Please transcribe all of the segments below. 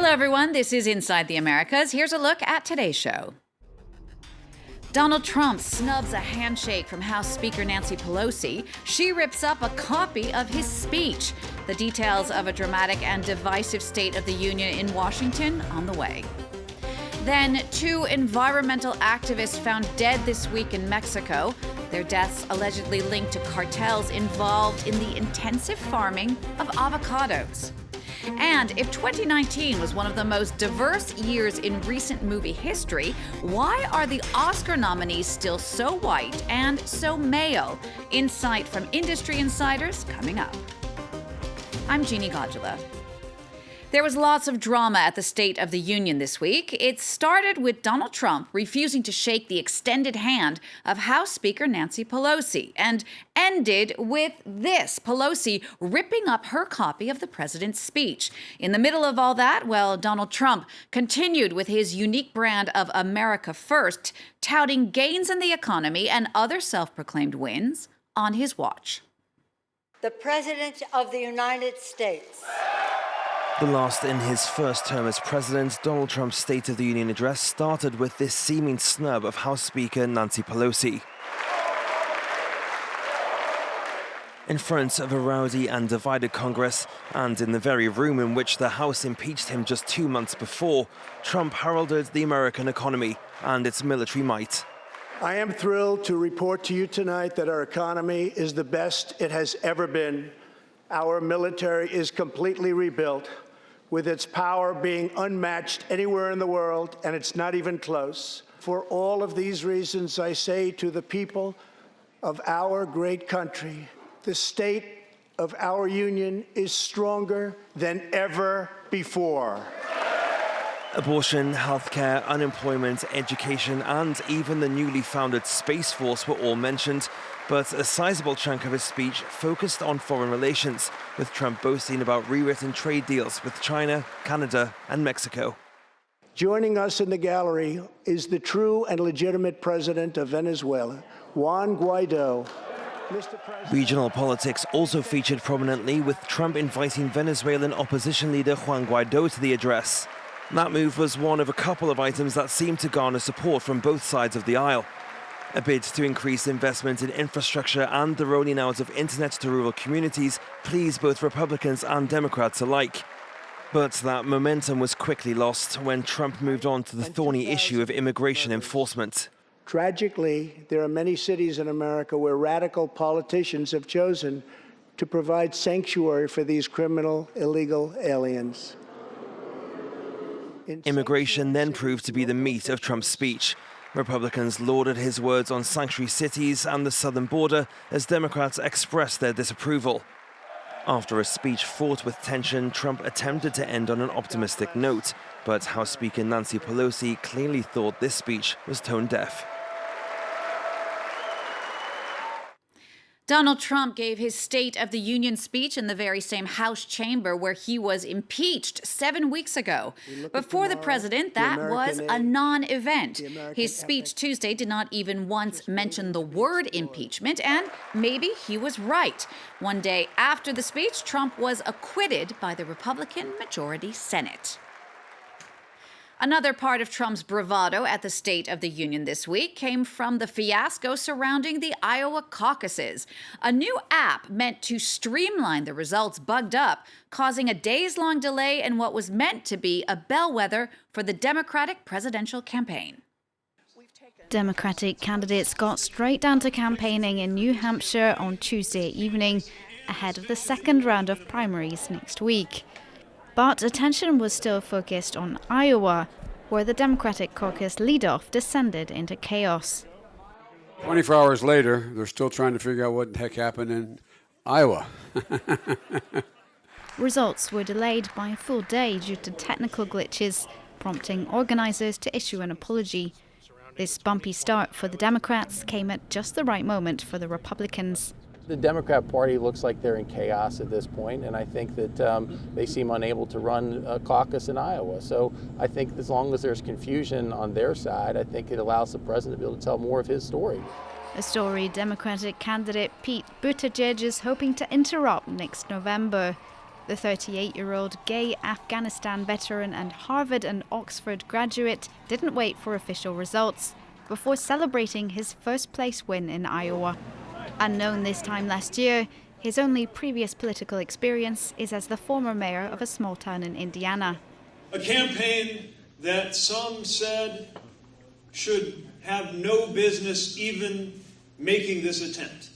Hello, everyone. This is Inside the Americas. Here's a look at today's show. Donald Trump snubs a handshake from House Speaker Nancy Pelosi. She rips up a copy of his speech. The details of a dramatic and divisive State of the Union in Washington on the way. Then, 2 environmental activists found dead this week in Mexico. Their deaths allegedly linked to cartels involved in the intensive farming of avocados. And if 2019 was one of the most diverse years in recent movie history, why are the Oscar nominees still so white and so male? Insight from industry insiders coming up. I'm Jeannie Godula. There was lots of drama at the State of the Union this week. It started with Donald Trump refusing to shake the extended hand of House Speaker Nancy Pelosi and ended with this, Pelosi ripping up her copy of the president's speech. In the middle of all that, well, Donald Trump continued with his unique brand of America First, touting gains in the economy and other self-proclaimed wins on his watch. The President of the United States. The last in his first term as president, Donald Trump's State of the Union address started with this seeming snub of House Speaker Nancy Pelosi. In front of a rowdy and divided Congress, and in the very room in which the House impeached him just 2 months before, Trump heralded the American economy and its military might. I am thrilled to report to you tonight that our economy is the best it has ever been. Our military is completely rebuilt, with its power being unmatched anywhere in the world, and it's not even close. For all of these reasons, I say to the people of our great country, the state of our union is stronger than ever before. Abortion, healthcare, unemployment, education, and even the newly founded Space Force were all mentioned, but a sizable chunk of his speech focused on foreign relations, with Trump boasting about rewritten trade deals with China, Canada, and Mexico. Joining us in the gallery is the true and legitimate president of Venezuela, Juan Guaido. Regional politics also featured prominently, with Trump inviting Venezuelan opposition leader Juan Guaido to the address. That move was one of a couple of items that seemed to garner support from both sides of the aisle. A bid to increase investment in infrastructure and the rolling out of internet to rural communities pleased both Republicans and Democrats alike. But that momentum was quickly lost when Trump moved on to the thorny issue of immigration enforcement. Tragically, there are many cities in America where radical politicians have chosen to provide sanctuary for these criminal, illegal aliens. Immigration then proved to be the meat of Trump's speech. Republicans lauded his words on sanctuary cities and the southern border as Democrats expressed their disapproval. After a speech fraught with tension, Trump attempted to end on an optimistic note, but House Speaker Nancy Pelosi clearly thought this speech was tone deaf. Donald Trump gave his State of the Union speech in the very same House chamber where he was impeached 7 weeks ago. But for the president, that was a non-event. His speech Tuesday did not even once mention the word impeachment, and maybe he was right. One day after the speech, Trump was acquitted by the Republican majority Senate. Another part of Trump's bravado at the State of the Union this week came from the fiasco surrounding the Iowa caucuses. A new app meant to streamline the results bugged up, causing a days-long delay in what was meant to be a bellwether for the Democratic presidential campaign. Democratic candidates got straight down to campaigning in New Hampshire on Tuesday evening, ahead of the second round of primaries next week. But attention was still focused on Iowa, where the Democratic caucus leadoff descended into chaos. 24 hours later, they're still trying to figure out what the heck happened in Iowa. Results were delayed by a full day due to technical glitches, prompting organizers to issue an apology. This bumpy start for the Democrats came at just the right moment for the Republicans. The Democrat Party looks like they're in chaos at this point, and I think that they seem unable to run a caucus in Iowa. So I think as long as there's confusion on their side, I think it allows the president to be able to tell more of his story. A story Democratic candidate Pete Buttigieg is hoping to interrupt next November. The 38-year-old gay Afghanistan veteran and Harvard and Oxford graduate didn't wait for official results before celebrating his first-place win in Iowa. Unknown this time last year, his only previous political experience is as the former mayor of a small town in Indiana. A campaign that some said should have no business even making this attempt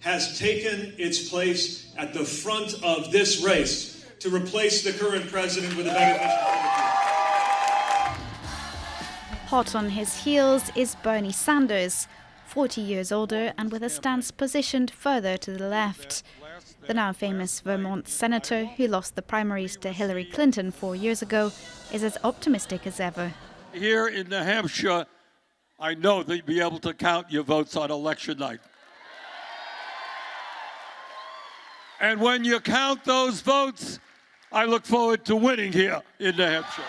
has taken its place at the front of this race to replace the current president with a better vision. Hot on his heels is Bernie Sanders, 40 years older and with a stance positioned further to the left. The now famous Vermont senator, who lost the primaries to Hillary Clinton 4 years ago, is as optimistic as ever. Here in New Hampshire, I know that you'll be able to count your votes on election night. And when you count those votes, I look forward to winning here in New Hampshire.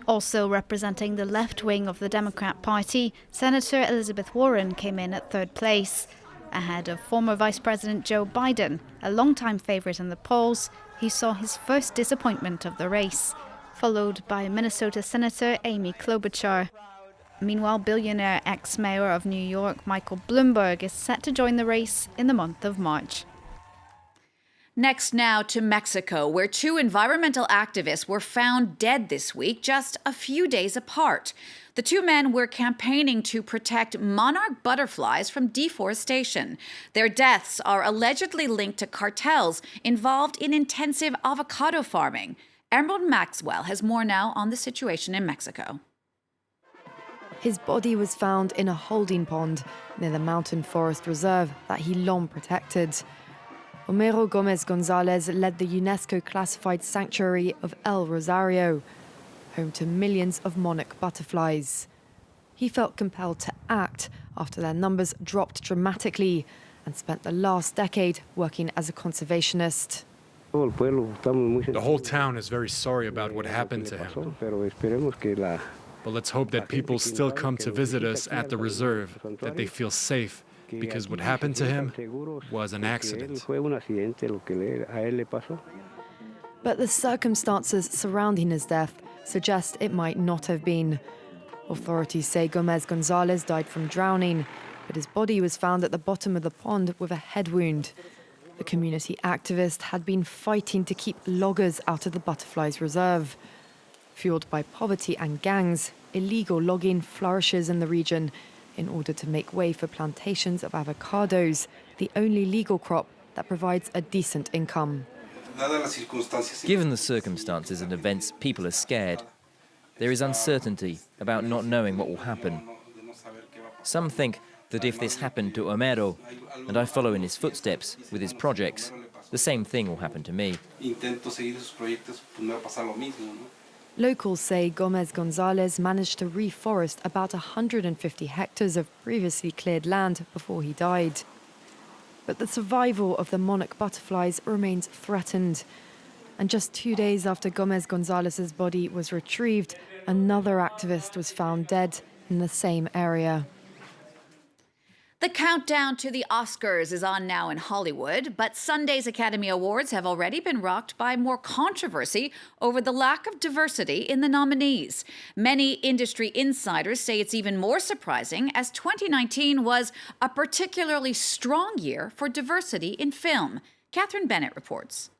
Also representing the left wing of the Democrat Party, Senator Elizabeth Warren came in at third place, ahead of former Vice President Joe Biden, a longtime favourite in the polls. He saw his first disappointment of the race, followed by Minnesota Senator Amy Klobuchar. Meanwhile, billionaire ex-mayor of New York Michael Bloomberg is set to join the race in the month of March. Next now to Mexico, where two environmental activists were found dead this week, just a few days apart. The two men were campaigning to protect monarch butterflies from deforestation. Their deaths are allegedly linked to cartels involved in intensive avocado farming. Emerald Maxwell has more now on the situation in Mexico. His body was found in a holding pond near the mountain forest reserve that he long protected. Homero Gomez Gonzalez led the UNESCO-classified sanctuary of El Rosario, home to millions of monarch butterflies. He felt compelled to act after their numbers dropped dramatically and spent the last decade working as a conservationist. The whole town is very sorry about what happened to him. But let's hope that people still come to visit us at the reserve, that they feel safe, because what happened to him was an accident. But the circumstances surrounding his death suggest it might not have been. Authorities say Gomez Gonzalez died from drowning, but his body was found at the bottom of the pond with a head wound. The community activist had been fighting to keep loggers out of the butterflies reserve. Fueled by poverty and gangs, illegal logging flourishes in the region in order to make way for plantations of avocados, the only legal crop that provides a decent income. Given the circumstances and events, people are scared. There is uncertainty about not knowing what will happen. Some think that if this happened to Homero, and I follow in his footsteps with his projects, the same thing will happen to me. Locals say Gomez Gonzalez managed to reforest about 150 hectares of previously cleared land before he died. But the survival of the monarch butterflies remains threatened. And just 2 days after Gomez Gonzalez's body was retrieved, another activist was found dead in the same area. The countdown to the Oscars is on now in Hollywood, but Sunday's Academy Awards have already been rocked by more controversy over the lack of diversity in the nominees. Many industry insiders say it's even more surprising, as 2019 was a particularly strong year for diversity in film. Catherine Bennett reports.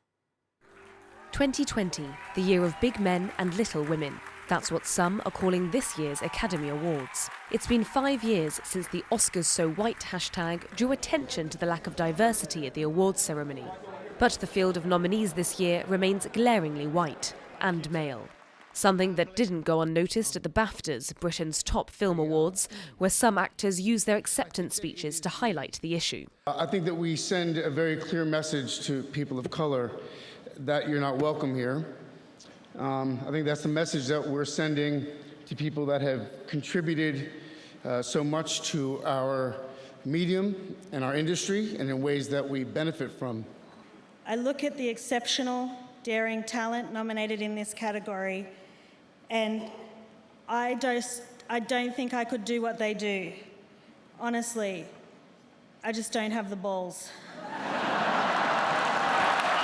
2020, the year of big men and little women. That's what some are calling this year's Academy Awards. It's been 5 years since the Oscars So White hashtag drew attention to the lack of diversity at the awards ceremony. But the field of nominees this year remains glaringly white and male. Something that didn't go unnoticed at the BAFTAs, Britain's top film awards, where some actors use their acceptance speeches to highlight the issue. I think that we send a very clear message to people of color that you're not welcome here. I think that's the message that we're sending to people that have contributed so much to our medium and our industry and in ways that we benefit from. I look at the exceptional, daring talent nominated in this category, and I don't think I could do what they do. Honestly, I just don't have the balls.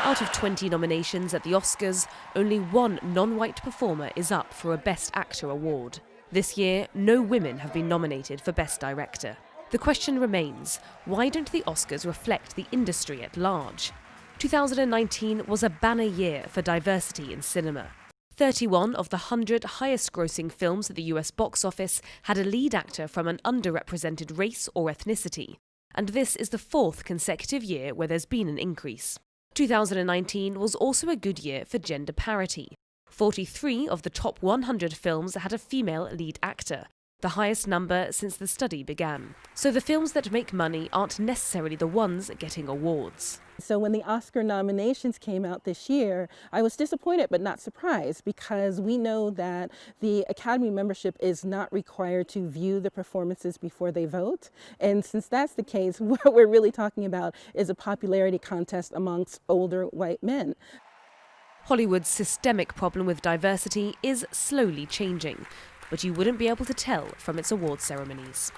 Out of 20 nominations at the Oscars, only one non-white performer is up for a Best Actor award. This year, no women have been nominated for Best Director. The question remains, why don't the Oscars reflect the industry at large? 2019 was a banner year for diversity in cinema. 31 of the 100 highest-grossing films at the US box office had a lead actor from an underrepresented race or ethnicity, and this is the 4th consecutive year where there's been an increase. 2019 was also a good year for gender parity. 43 of the top 100 films had a female lead actor, the highest number since the study began. So the films that make money aren't necessarily the ones getting awards. So when the Oscar nominations came out this year, I was disappointed but not surprised, because we know that the Academy membership is not required to view the performances before they vote. And since that's the case, what we're really talking about is a popularity contest amongst older white men. Hollywood's systemic problem with diversity is slowly changing, but you wouldn't be able to tell from its award ceremonies.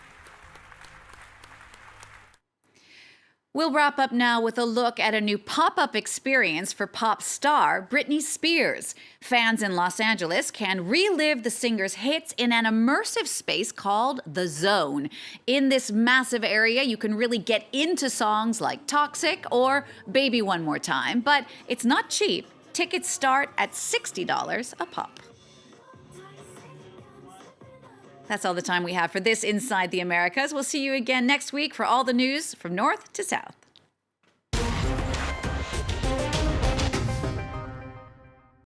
We'll wrap up now with a look at a new pop-up experience for pop star Britney Spears. Fans in Los Angeles can relive the singer's hits in an immersive space called The Zone. In this massive area, you can really get into songs like Toxic or Baby One More Time, but it's not cheap. Tickets start at $60 a pop. That's all the time we have for this Inside the Americas. We'll see you again next week for all the news from north to south.